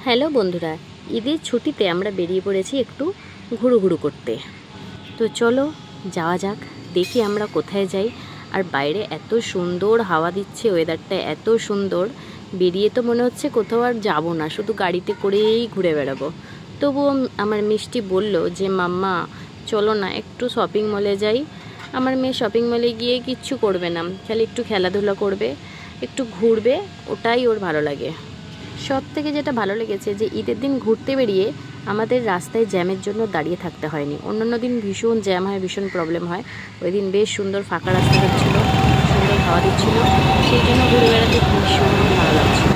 Hello বন্ধুরা, ঈদের ছুটিতে আমরা বেরিয়ে পড়েছি একটু ঘুরু করতে। তো চলো যাওয়া যাক, দেখি আমরা কোথায় যাই। আর বাইরে এত সুন্দর হাওয়া দিচ্ছে, ওয়েদারটা এত সুন্দর, বেরিয়ে তো মনে হচ্ছে কোথাও আর যাবো না, শুধু গাড়িতে করেই ঘুরে বেড়াবো। তবুও আমার মিষ্টি বলল যে মাম্মা চলো না একটু শপিং মলে যাই। আমার মেয়ে শপিং মলে গিয়ে কিচ্ছু করবে না, খালি একটু খেলাধুলা করবে, একটু ঘুরবে, ওটাই ওর ভালো লাগে। সব থেকে যেটা ভালো লেগেছে যে ঈদের দিন ঘুরতে বেরিয়ে আমাদের রাস্তায় জ্যামের জন্য দাঁড়িয়ে থাকতে হয়নি। অন্যান্য দিন ভীষণ জ্যাম হয়, ভীষণ প্রবলেম হয়। ওই দিন বেশ সুন্দর ফাঁকা রাস্তা হচ্ছিলো, সুন্দর হাওয়া দিচ্ছিলো, সেই জন্য ঘুরে বেড়াতে ভীষণ ভালো লাগছিল।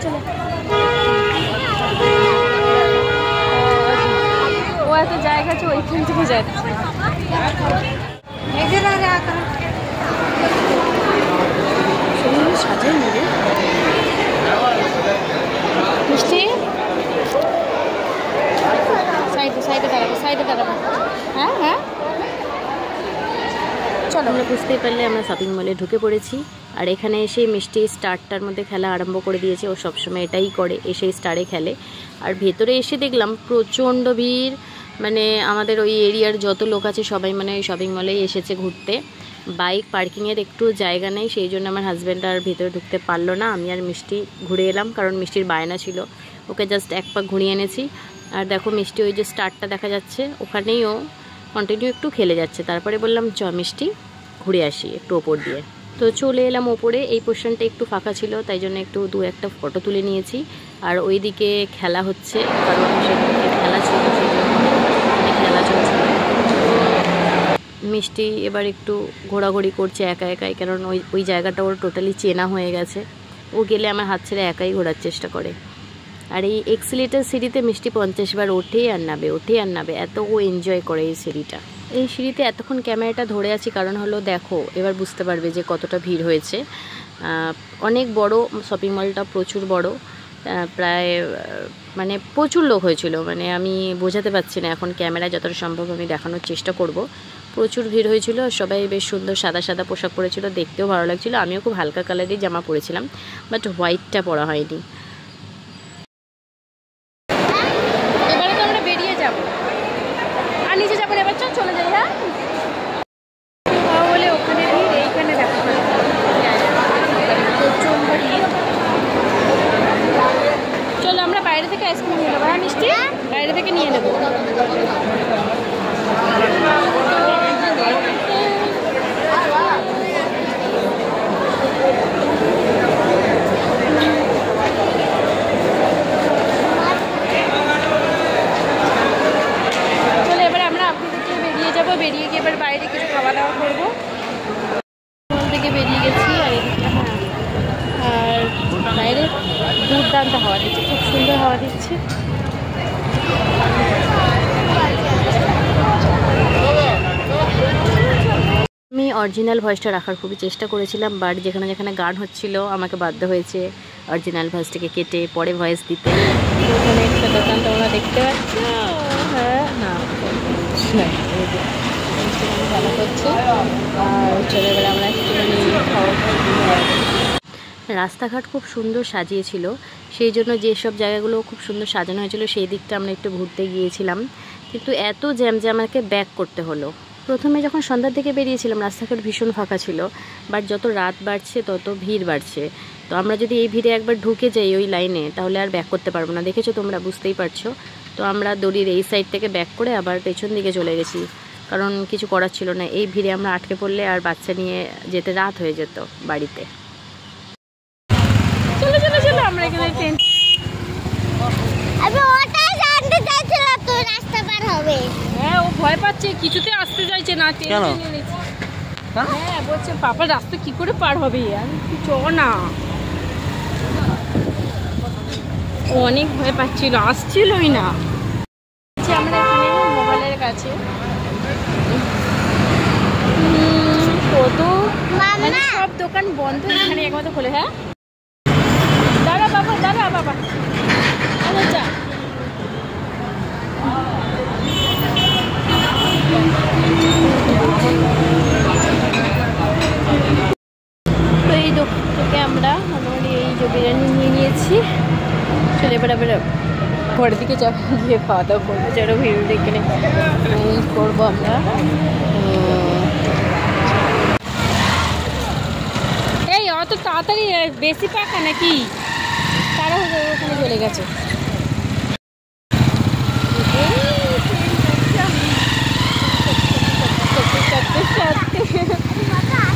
চলো ও এত জায়গা আছে, ওইখান থেকে যাচ্ছে। সাজাই নেবে মিষ্টি, সাইডে দাঁড়াবো। হ্যাঁ হ্যাঁ চলো। আমরা বুঝতেই পারলে আমরা শপিং মলে ঢুকে পড়েছি। আর এখানে এসে মিষ্টি স্টারটার মধ্যে খেলা আরম্ভ করে দিয়েছে। ও সবসময় এটাই করে, এসে স্টারে খেলে। আর ভেতরে এসে দেখলাম প্রচণ্ড ভিড়, মানে আমাদের ওই এরিয়ার যত লোক আছে সবাই মানে ওই শপিং মলেই এসেছে ঘুরতে। বাইক পার্কিংয়ের একটু জায়গা নেই, সেই জন্য আমার হাজব্যান্ড আর ভেতরে ঢুকতে পারলো না। আমি আর মিষ্টি ঘুরে এলাম, কারণ মিষ্টির বায়না ছিল। ওকে জাস্ট এক পাক ঘুরিয়ে এনেছি। আর দেখো মিষ্টি ওই যে স্টারটা দেখা যাচ্ছে ওখানেই ও কন্টিনিউ একটু খেলে যাচ্ছে। তারপরে বললাম চ মিষ্টি ঘুরে আসি একটু ওপর দিয়ে। তো চলে এলাম ওপরে, এই পোর্শনটা একটু ফাঁকা ছিল, তাই জন্য একটু দু একটা ফটো তুলে নিয়েছি। আর ওইদিকে খেলা হচ্ছে, কারণ সেদিকে খেলা ছিল, খেলা চলছে। মিষ্টি এবার একটু ঘোরাঘুরি করছে একা একাই, কারণ ওই জায়গাটা ওর টোটালি চেনা হয়ে গেছে। ও গেলে আমার হাত ছেড়ে একাই ঘোরার চেষ্টা করে। আর এই এক্সিলেটার সিঁড়িতে মিষ্টি 50 বার ওঠে আর নাবে, এত ও এনজয় করে এই সিঁড়িটা। এই সিঁড়িতে এতক্ষণ ক্যামেরাটা ধরে আছি কারণ হলো দেখো এবার বুঝতে পারবে যে কতটা ভিড় হয়েছে। অনেক বড় শপিং মলটা, প্রচুর বড়, প্রায় মানে প্রচুর লোক হয়েছিল। মানে আমি বোঝাতে পারছি না, এখন ক্যামেরায় যতটা সম্ভব আমি দেখানোর চেষ্টা করব। প্রচুর ভিড় হয়েছিল, সবাই বেশ সুন্দর সাদা পোশাক পরেছিল, দেখতেও ভালো লাগছিল। আমিও খুব হালকা কালারের জামা পরেছিলাম, বাট হোয়াইটটা পরা হয়নি। এবারে তো আমরা বেরিয়ে যাব আর নিচে যাবো, এবার চলে যাই। হ্যাঁ বলে ওখানে ভিড়, এইখানে দেখা প্রচন্ড ভিড়। চলো আমরা বাইরে থেকে আইসক্রিম নিয়ে নেবো। হ্যাঁ মিষ্টি, বাইরে থেকে নিয়ে নেবো। বেরিয়ে গিয়ে এবার বাইরে কিছু খাওয়া দাওয়া করবো। থেকে বেরিয়ে গেছি আর এদিকে আর বাইরে দুর্দান্ত হাওয়া দিচ্ছে, খুব সুন্দর হাওয়া দিচ্ছে। আমি অরিজিনাল ভয়েসটা রাখার খুবই চেষ্টা করেছিলাম, বাট যেখানে যেখানে গান হচ্ছিল আমাকে বাধ্য হয়েছে অরিজিনাল ভয়েসটাকে কেটে পরে ভয়েস দিতে। ওখানে একটা দোকান তোমরা দেখতে পাচ্ছ, হ্যাঁ না ভালো করছে। আর চলে গেলে আমরা রাস্তাঘাট খুব সুন্দর সাজিয়েছিল, সেই জন্য যেসব জায়গাগুলো খুব সুন্দর সাজানো হয়েছিল সেই দিকটা আমরা একটু ঘুরতে গিয়েছিলাম। কিন্তু এত জ্যাম যে আমাকে ব্যাক করতে হলো। প্রথমে যখন সন্ধ্যার দিকে বেরিয়েছিলাম রাস্তাঘাট ভীষণ ফাঁকা ছিল, বাট যত রাত বাড়ছে তত ভিড় বাড়ছে। তো আমরা যদি এই ভিড়ে একবার ঢুকে যাই ওই লাইনে, তাহলে আর ব্যাক করতে পারবো না। দেখেছো তোমরা, বুঝতেই পারছো। তো আমরা দড়ির এই সাইড থেকে ব্যাক করে আবার পেছন দিকে চলে গেছি, কারণ কিছু করার ছিল না। এই ভিড়ে আমরা আটকে পড়লে আর বাচ্চা নিয়ে যেতে রাত হয়ে যেত বাড়িতে। চলো আমরা এখানে ট্রেন, হ্যাঁ ও ভয় পাচ্ছে, কিছুতে আসতে চাইছে না। হ্যাঁ বলছে পাপা রাস্তা কি করে পার হবে, আর চ না। ও অনেক ভয় পাচ্ছিল, আসছিলই না। আমরা এখানে মোবাইলের কাছে কত সব দোকান বন্ধ, এখানে একমাত্র খোলে। হ্যাঁ দাঁড়া বাবা থেকে আমরা মোটামুটি এই যে বিরিয়ানি নিয়ে নিয়েছি। চলে এবার ঘরের দিকে যাবো, গিয়ে খাওয়া দাওয়া করবো। যারা ভিডিওটা এখানে করবো আমরা। এই অত তাড়াতাড়ি বেশি পাকা নাকি? তারা ওখানে চলে গেছে।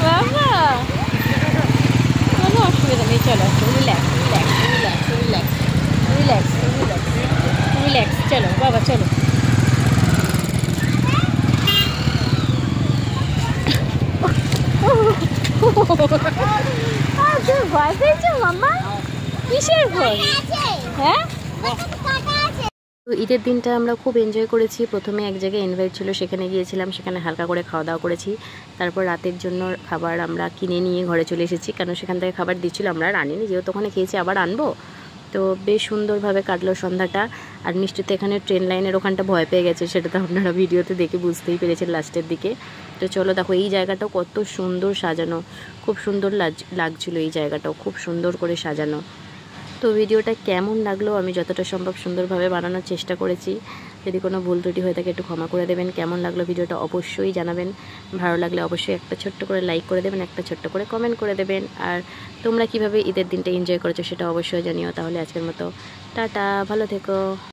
বাবা কোনো অসুবিধা নেই, চলো relax relax relax relax relax relax relax, চলো বাবা চলো। ভয় পেয়েছো মাম্মা? কিসের ভয়? হ্যাঁ, তো ঈদের দিনটা আমরা খুব এনজয় করেছি। প্রথমে এক জায়গায় ইনভাইট ছিল, সেখানে গিয়েছিলাম, সেখানে হালকা করে খাওয়া দাওয়া করেছি। তারপর রাতের জন্য খাবার আমরা কিনে নিয়ে ঘরে চলে এসেছি, কারণ সেখান থেকে খাবার দিচ্ছিল, আমরা আর আনিনি, যেহেতু ওখানে খেয়েছি আবার আনবো। তো বেশ সুন্দরভাবে কাটলো সন্ধ্যাটা। আর মিষ্টি তো এখানে ট্রেন লাইনের ওখানটা ভয় পেয়ে গেছে, সেটা তো আপনারা ভিডিওতে দেখে বুঝতেই পেরেছেন লাস্টের দিকে। তো চলো দেখো এই জায়গাটাও কত সুন্দর সাজানো, খুব সুন্দর লাগছিল এই জায়গাটাও, খুব সুন্দর করে সাজানো। তো ভিডিওটা কেমন লাগলো, আমি যতটা সম্ভব সুন্দরভাবে বানানোর চেষ্টা করেছি। যদি কোনো ভুল ত্রুটি হয়ে থাকে একটু ক্ষমা করে দেবেন। কেমন লাগলো ভিডিওটা অবশ্যই জানাবেন। ভালো লাগলে অবশ্যই একটা ছোট্ট করে লাইক করে দেবেন, একটা ছোট্ট করে কমেন্ট করে দেবেন। আর তোমরা কিভাবে ঈদের দিনটা এনজয় করেছো সেটা অবশ্যই জানিও। তাহলে আজকের মতো টাটা, ভালো থেকো।